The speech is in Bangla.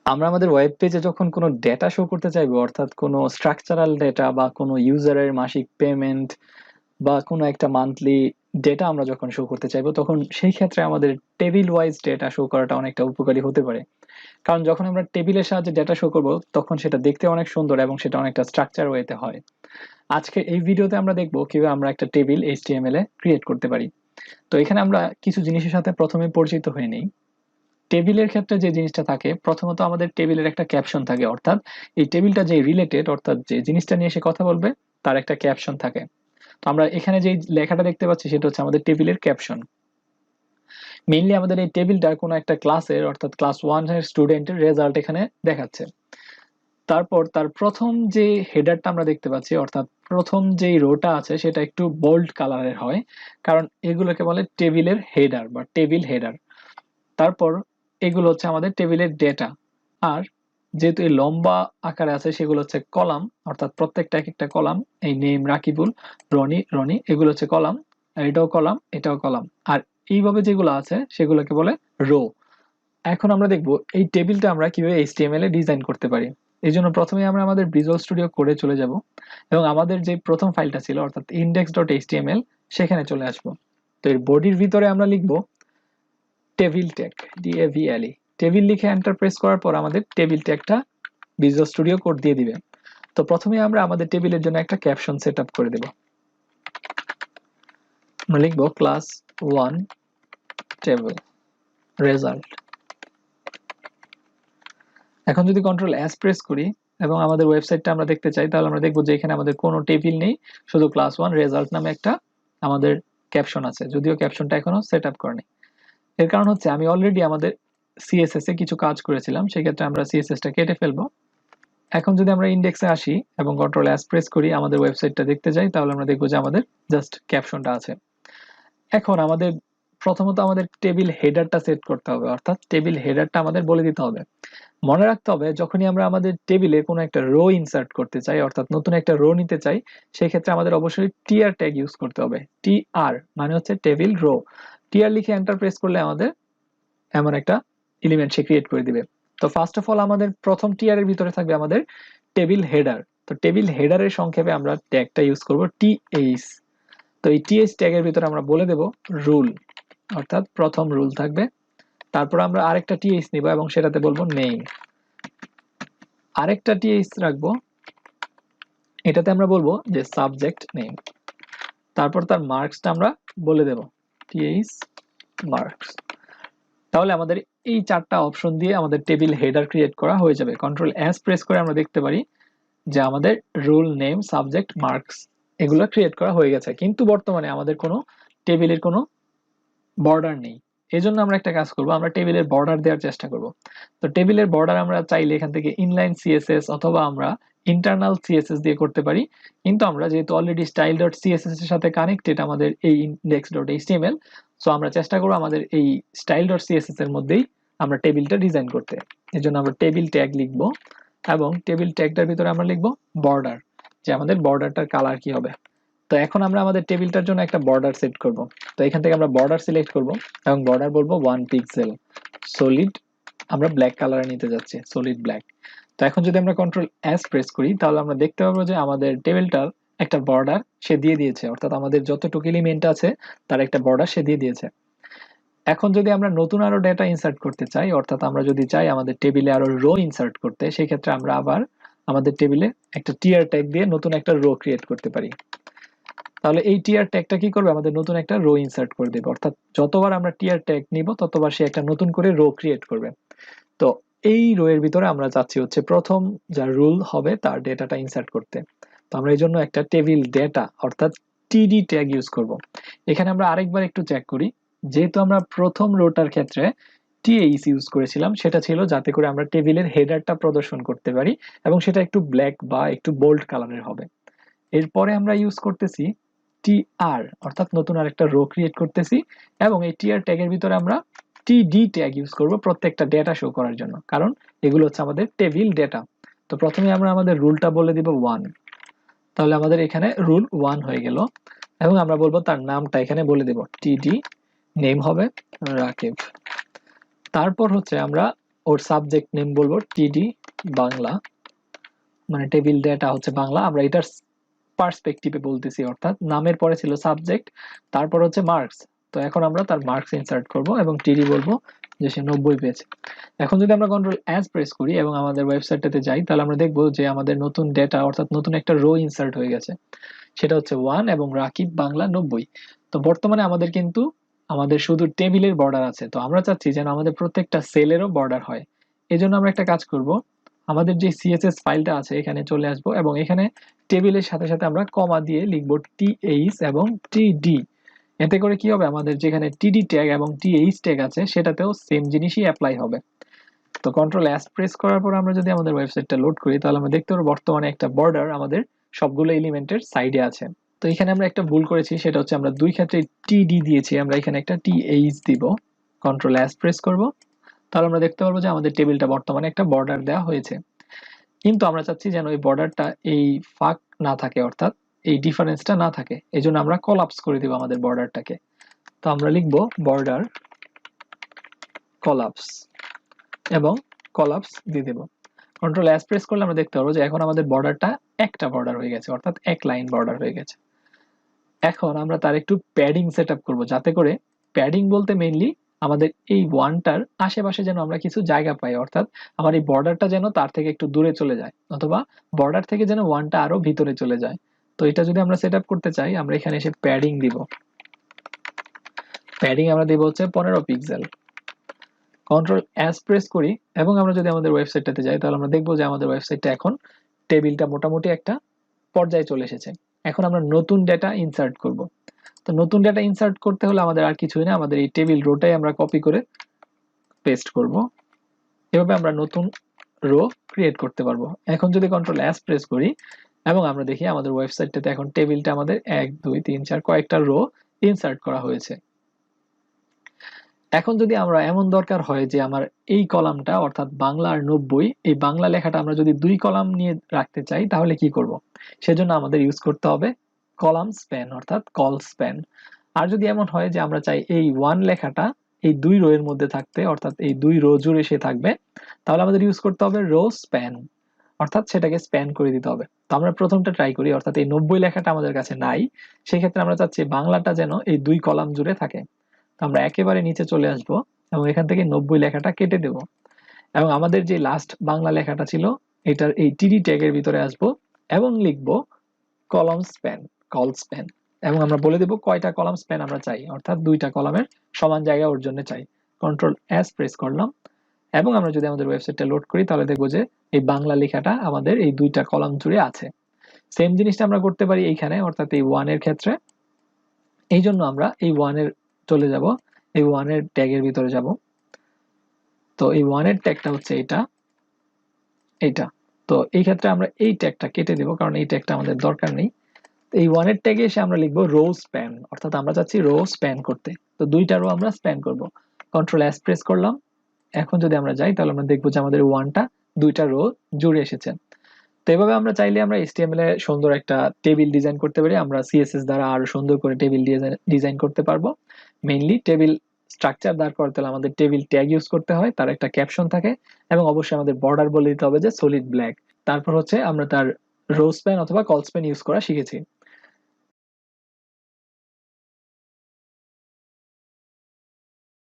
আমরা আমাদের ওয়েব পেজে যখন কোনো ডেটা শো করতে চাইবো, অর্থাৎ কোনো স্ট্রাকচারাল ডেটা বা কোনো ইউজারের মাসিক পেমেন্ট বা কোনো একটা মান্থলি ডেটা আমরা যখন শো করতে চাইবো, তখন সেই ক্ষেত্রে আমাদের টেবিল ওয়াইজ ডেটা শো করাটা অনেকটা উপকারী হতে পারে। কারণ যখন আমরা টেবিলের সাহায্যে ডেটা শো করব, তখন সেটা দেখতে অনেক সুন্দর এবং সেটা অনেকটা স্ট্রাকচার ওয়েতে হয়। আজকে এই ভিডিওতে আমরা দেখবো কিভাবে আমরা একটা টেবিল এইচটিএমএল এ ক্রিয়েট করতে পারি। তো এখানে আমরা কিছু জিনিসের সাথে প্রথমে পরিচিত হয়ে নিই। টেবিলের ক্ষেত্রে যে জিনিসটা থাকে, প্রথমত আমাদের টেবিলের একটা ক্যাপশন থাকে, অর্থাৎ এই টেবিলটা যে রিলেটেড, অর্থাৎ যে জিনিসটা নিয়ে সে কথা বলবে তার একটা ক্যাপশন থাকে। তো আমরা এখানে যে লেখাটা দেখতে পাচ্ছি সেটা হচ্ছে আমাদের টেবিলের ক্যাপশন। মেইনলি আমাদের এই টেবিলটা কোনো একটা ক্লাসের, অর্থাৎ ক্লাস 1 এর স্টুডেন্টের রেজাল্ট এখানে দেখাচ্ছে। তারপর তার প্রথম যে হেডারটা আমরা দেখতে পাচ্ছি, অর্থাৎ প্রথম যেই রোটা আছে সেটা একটু বোল্ড কালারের হয়, কারণ এগুলোকে বলে টেবিলের হেডার বা টেবিল হেডার। তারপর এগুলো হচ্ছে আমাদের টেবিলের ডেটা। আর যেহেতু এই লম্বা আকারে আছে সেগুলো হচ্ছে কলাম, অর্থাৎ প্রত্যেকটা এক একটা কলাম। এই নেম, রাকিবুল, রনি, রনি, এগুলো হচ্ছে কলাম। আর এটাও কলাম, এটাও কলাম। আর এইভাবে যেগুলো আছে সেগুলোকে বলে রো। এখন আমরা দেখব এই টেবিলটা আমরা কিভাবে এইচটিএমএল এ ডিজাইন করতে পারি। এই জন্য প্রথমে আমরা আমাদের ভিজুয়াল স্টুডিও কোডে চলে যাব এবং আমাদের যে প্রথম ফাইলটা ছিল, অর্থাৎ index.html, সেখানে চলে আসব। তো এর বডির ভিতরে আমরা লিখব টেবিল ট্যাগ, DAVLE। টেবিল লিখে এন্টার প্রেস করার পর আমাদের টেবিল ট্যাগটা ভিজুয়াল স্টুডিও কোড দিয়ে দিবে। তো প্রথমে আমরা আমাদের টেবিলের জন্য একটা ক্যাপশন সেট আপ করে দেব। আমরা লিখব ক্লাস 1 টেবিল রেজাল্ট। এখন যদি কন্ট্রোল এস প্রেস করি এবং আমাদের ওয়েবসাইটটা আমরা দেখতে চাই, তাহলে আমরা দেখব যে এখানে আমাদের কোনো টেবিল নেই, শুধু ক্লাস 1 রেজাল্ট নামে একটা আমাদের ক্যাপশন আছে, যদিও ক্যাপশনটা এখনো সেট আপ করেনি। এর কারণ হচ্ছে আমি অলরেডি আমাদের সিএসএস এ কিছু কাজ করেছিলাম, সেক্ষেত্রে আমরা সিএসএসটা কেটে ফেলবো। এখন যদি আমরা ইন্ডেক্সে আসি এবং কন্ট্রোল এস প্রেস করি, আমাদের ওয়েবসাইটটা দেখতে যাই, তাহলে আমরা দেখবো যে আমাদের জাস্ট ক্যাপশনটা আছে। এখন আমাদের প্রথমত আমাদের টেবিল হেডারটা সেট করতে হবে, অর্থাৎ টেবিল হেডারটা আমাদের বলে দিতে হবে। মনে রাখতে হবে, যখনই আমরা আমাদের টেবিলে কোনো একটা রো ইনসার্ট করতে চাই, অর্থাৎ নতুন একটা রো নিতে চাই, সেই ক্ষেত্রে আমাদের অবশ্যই টিআর ট্যাগ ইউজ করতে হবে। টিআর মানে হচ্ছে টেবিল রো। টিআর লিখে এন্টার প্রেস করলে আমাদের এমন একটা এলিমেন্ট সে ক্রিয়েট করে দিবে। তো ফার্স্ট অফ অল আমাদের প্রথম টিআর এর ভিতরে থাকবে আমাদের টেবিল হেডার। তো টেবিল হেডারের সংক্ষেপে আমরা ট্যাগটা ইউজ করব টিএইচ। তো এই টিএইচ ট্যাগের ভিতরে আমরা বলে দেব রুল, অর্থাৎ প্রথম রুল থাকবে। তারপর আমরা আরেকটা টিএইচ নিব এবং সেটাতে বলবো নেম। আরেকটা টিএইচ রাখবো, এটাতে আমরা বলবো যে সাবজেক্ট নেম। তারপর তার মার্কসটা আমরা বলে দেব টিএইচ মার্কস। তাহলে আমাদের এই চারটা অপশন দিয়ে আমাদের টেবিল হেডার ক্রিয়েট করা হয়ে যাবে। কন্ট্রোল এস প্রেস করে আমরা দেখতে পারি যে আমাদের রুল, নেম, সাবজেক্ট, মার্কস এগুলো ক্রিয়েট করা হয়ে গেছে, কিন্তু বর্তমানে আমাদের কোনো টেবিলের কোনো বর্ডার নেই। এই জন্য আমরা একটা কাজ করব, আমরা টেবিলের বর্ডার দেওয়ার চেষ্টা করব। তো টেবিলের বর্ডার আমরা চাইলে এখান থেকে ইনলাইন সিএসএস অথবা আমরা ইন্টারনাল সিএসএস দিয়ে করতে পারি, কিন্তু আমরা যেহেতু অলরেডি স্টাইল ডট সিএসএস এর সাথে কানেক্টেড আমাদের এই ইন্ডেক্স ডট এইচটিএমএল, সো আমরা চেষ্টা করব আমাদের এই স্টাইল ডট সিএসএস এর মধ্যেই আমরা টেবিলটা ডিজাইন করতে। এই জন্য আমরা টেবিল ট্যাগ লিখব এবং টেবিল ট্যাগটার ভিতরে আমরা লিখব বর্ডার, যে আমাদের বর্ডারটার কালার কি হবে। তো এখন আমরা আমাদের টেবিলটার জন্য একটা বর্ডার সেট করব। তো এখান থেকে আমরা বর্ডার সিলেক্ট করব এবং বর্ডার বলবো 1 পিক্সেল সলিড। আমরা ব্ল্যাক কালারে নিতে যাচ্ছি, সলিড ব্ল্যাক। তো এখন যদি আমরা কন্ট্রোল এস প্রেস করি, তাহলে আমরা দেখতে পাবো যে আমাদের টেবিলটার একটা বর্ডার সে দিয়ে দিয়েছে, অর্থাৎ আমাদের যতটুকু এলিমেন্ট আছে তার একটা বর্ডার সে দিয়ে দিয়েছে। এখন যদি আমরা নতুন আরো ডেটা ইনসার্ট করতে চাই, অর্থাৎ আমরা যদি চাই আমাদের টেবিলে আরো রো ইনসার্ট করতে, সেই ক্ষেত্রে আমরা আবার আমাদের টেবিলে একটা টিআর ট্যাগ দিয়ে নতুন একটা রো ক্রিয়েট করতে পারি। তাহলে এই টিআর ট্যাগটা কি করবে, আমাদের নতুন একটা রো ইনসার্ট করে দেবে, অর্থাৎ যতবার আমরা টিআর ট্যাগ নিব ততবার সে একটা নতুন করে রো ক্রিয়েট করবে। তো এই রো এর ভিতরে আমরা চাচ্ছি হচ্ছে প্রথম যা রুল হবে তার ডেটাটা ইনসার্ট করতে। তো আমরা এই জন্য একটা টেবিল ডেটা অর্থাৎ টিডি ট্যাগ ইউজ করব। এখানে আমরা আরেকবার একটু চেক করি, যেহেতু আমরা প্রথম রোটার ক্ষেত্রে টিএইচ ইউজ করেছিলাম, সেটা ছিল যাতে করে আমরা টেবিলের হেডারটা প্রদর্শন করতে পারি এবং সেটা একটু ব্ল্যাক বা একটু বোল্ড কালারের হবে। এরপরে আমরা ইউজ করতেছি টিআর, অর্থাৎ নতুন আরেকটা রো ক্রিয়েট করতেছি এবং এই টিআর ট্যাগের ভিতরে আমরা টিডি ট্যাগ ইউজ করব প্রত্যেকটা ডেটা শো করার জন্য, কারণ এগুলো হচ্ছে আমাদের টেবিল ডেটা। তো প্রথমে আমরা আমাদের রুলটা বলে দিব 1। তাহলে আমাদের এখানে রুল 1 হয়ে গেল এবং আমরা বলবো তার নামটা এখানে বলে দেব টিডি, নেম হবে রাকিব। তারপর হচ্ছে আমরা ওর সাবজেক্ট নেম বলবো টিডি বাংলা, মানে টেবিল ডেটা হচ্ছে বাংলা। আমরা এটার পার্সপেক্টিভে বলতেছি, অর্থাৎ নামের পরে ছিল সাবজেক্ট, তারপর হচ্ছে মার্কস। তো এখন আমরা তার মার্কস ইনসার্ট করব এবং টিডি বলবো যে সে 90 পেয়েছে। এখন যদি আমরা কন্ট্রোল এস প্রেস করি এবং আমাদের ওয়েবসাইটটাতে যাই, তাহলে আমরা দেখবো যে আমাদের নতুন ডেটা অর্থাৎ নতুন একটা রো ইনসার্ট হয়ে গেছে, সেটা হচ্ছে 1 এবং রাকিব বাংলা 90। তো বর্তমানে আমাদের কিন্তু আমাদের শুধু টেবিলের বর্ডার আছে, তো আমরা চাচ্ছি যেন আমাদের প্রত্যেকটা সেলেরও বর্ডার হয়। এই জন্য আমরা একটা কাজ করব, আমাদের যে সিএসএস ফাইলটা আছে এখানে চলে আসব এবং এখানে টেবিলের সাথে সাথে আমরা কমা দিয়ে লিখব টিএইচ এবং টিডি। এতে করে কি হবে, আমাদের যেখানে টিডি ট্যাগ এবং টিএইচ ট্যাগ আছে সেটাতেও সেম জিনিসই অ্যাপ্লাই হবে। তো কন্ট্রোল এস প্রেস করার পর আমরা যদি আমাদের ওয়েবসাইটটা লোড করি, তাহলে আমরা দেখতে পারবো বর্তমানে একটা বর্ডার আমাদের সবগুলো এলিমেন্টের সাইডে আছে। তো এখানে আমরা একটা ভুল করেছি, সেটা হচ্ছে আমরা দুই ক্ষেত্রে টিডি দিয়েছি, আমরা এখানে একটা টিএইচ দিব। কন্ট্রোল এস প্রেস করব, তাহলে আমরা দেখতে পারবো যে আমাদের টেবিলটা বর্তমানে একটা বর্ডার দেওয়া হয়েছে। কিন্তু আমরা চাচ্ছি যেন এই বর্ডারটা এই ফাঁক না থাকে, অর্থাৎ এই ডিফারেন্সটা না থাকে। এই জন্য আমরা কলাপস করে দিব আমাদের বর্ডারটাকে। তো আমরা লিখবো বর্ডার কলাপস এবং কলাপস দিয়ে দেব। কন্ট্রোল এস প্রেস করলে আমরা দেখতে পারবো যে এখন আমাদের বর্ডারটা একটা বর্ডার হয়ে গেছে, অর্থাৎ এক লাইন বর্ডার হয়ে গেছে। এখন আমরা তার একটু প্যাডিং সেট আপ করবো, যাতে করে প্যাডিং বলতে মেইনলি আমাদের এই ওয়ানটার আশেপাশে যেন আমরা কিছু জায়গা পাই, অর্থাৎ আমার এই বর্ডারটা যেন তার থেকে একটু দূরে চলে যায়, অথবা বর্ডার থেকে যেন ওয়ানটা আরো ভিতরে চলে যায়। তো এটা যদি আমরা সেট আপ করতে চাই, আমরা এখানে এসে প্যাডিং দিব। প্যাডিং আমরা দিব হচ্ছে 15 পিক্সেল। কন্ট্রোল এস প্রেস করি এবং আমরা যদি আমাদের ওয়েবসাইটটাতে যাই, তাহলে আমরা দেখবো যে আমাদের ওয়েবসাইটটা এখন টেবিলটা মোটামুটি একটা পর্যায়ে চলে এসেছে। এখন আমরা নতুন ডেটা ইনসার্ট করব। তো নতুন ডেটা ইনসার্ট করতে হলে আমাদের আর কিছুই না, আমাদের এই টেবিল রোটাই আমরা কপি করে পেস্ট করব। এভাবে আমরা নতুন রো ক্রিয়েট করতে পারবো। এখন যদি কন্ট্রোল এস প্রেস করি এবং আমরা দেখি আমাদের ওয়েবসাইটটাতে এখন টেবিলটা আমাদের 1 2 3 4 কয়েকটা রো ইনসার্ট করা হয়েছে। এখন যদি আমরা এমন দরকার হয় যে আমার এই কলামটা অর্থাৎ বাংলা আর 90, এই বাংলা লেখাটা আমরা যদি দুই কলাম নিয়ে রাখতে চাই, তাহলে কি করব? সেজন্য আমাদের ইউজ করতে হবে কলাম স্প্যান অর্থাৎ কল স্প্যান। আর যদি এমন হয় যে আমরা চাই এই ওয়ান লেখাটা এই দুই রো এর মধ্যে থাকতে, অর্থাৎ এই দুই রো জুড়ে সে থাকবে, তাহলে আমাদের ইউজ করতে হবে রো স্প্যান, অর্থাৎ সেটাকে স্প্যান করে দিতে হবে। তো আমরা প্রথমটা ট্রাই করি, অর্থাৎ এই 90 লেখাটা আমাদের কাছে নাই, সেক্ষেত্রে আমরা চাচ্ছি বাংলাটা যেন এই দুই কলাম জুড়ে থাকে। আমরা একেবারে নিচে চলে আসব এবং এখান থেকে 90 লেখাটা কেটে দেব এবং আমাদের যে লাস্ট বাংলা লেখাটা ছিল এটার এই টিডি ট্যাগের ভিতরে আসব এবং লিখব কলাম স্প্যান, কল স্প্যান, এবং আমরা বলে দেব কয়টা কলাম স্প্যান আমরা চাই, অর্থাৎ দুইটা কলামের সমান জায়গা ওর জন্য চাই। কন্ট্রোল এস প্রেস করলাম এবং আমরা যদি আমাদের ওয়েবসাইটটা লোড করি, তাহলে দেখবো যে এই বাংলা লেখাটা আমাদের এই দুইটা কলাম জুড়ে আছে। সেম জিনিসটা আমরা করতে পারি এইখানে, অর্থাৎ এই ওয়ানের ক্ষেত্রে। এই জন্য আমরা এই ওয়ানের চলে যাব, এই ওয়ানের ট্যাগের ভিতরে যাব। তো এই ওয়ানের ট্যাগটা হচ্ছে এটা, এইটা। তো এই ক্ষেত্রে আমরা এই ট্যাগটা কেটে দেব, কারণ এই ট্যাগটা আমাদের দরকার নেই। এই ওয়ানের ট্যাগে এসে আমরা লিখবো রো স্প্যান, অর্থাৎ আমরা চাচ্ছি রো স্প্যান করতে। তো দুইটা রো আমরা স্প্যান করব। কন্ট্রোল এস প্রেস করলাম। এখন যদি আমরা যাই, তাহলে আমরা দেখবো যে আমাদের ওয়ানটা দুইটা রো জুড়ে এসেছে। তো এভাবে আমরা চাইলে আমরা HTML এ সুন্দর একটা টেবিল ডিজাইন করতে পারি, আমরা CSS দ্বারা আরো সুন্দর করে টেবিল ডিজাইন করতে পারবো। মেইনলি টেবিল স্ট্রাকচার দাঁড় করতে হলে আমাদের টেবিল ট্যাগ ইউজ করতে হয়, তার একটা ক্যাপশন থাকে এবং অবশ্যই আমাদের বর্ডার বলে দিতে হবে যে সলিড ব্ল্যাক। তারপর হচ্ছে আমরা তার রো স্প্যান অথবা কল স্প্যান ইউজ করা শিখেছি।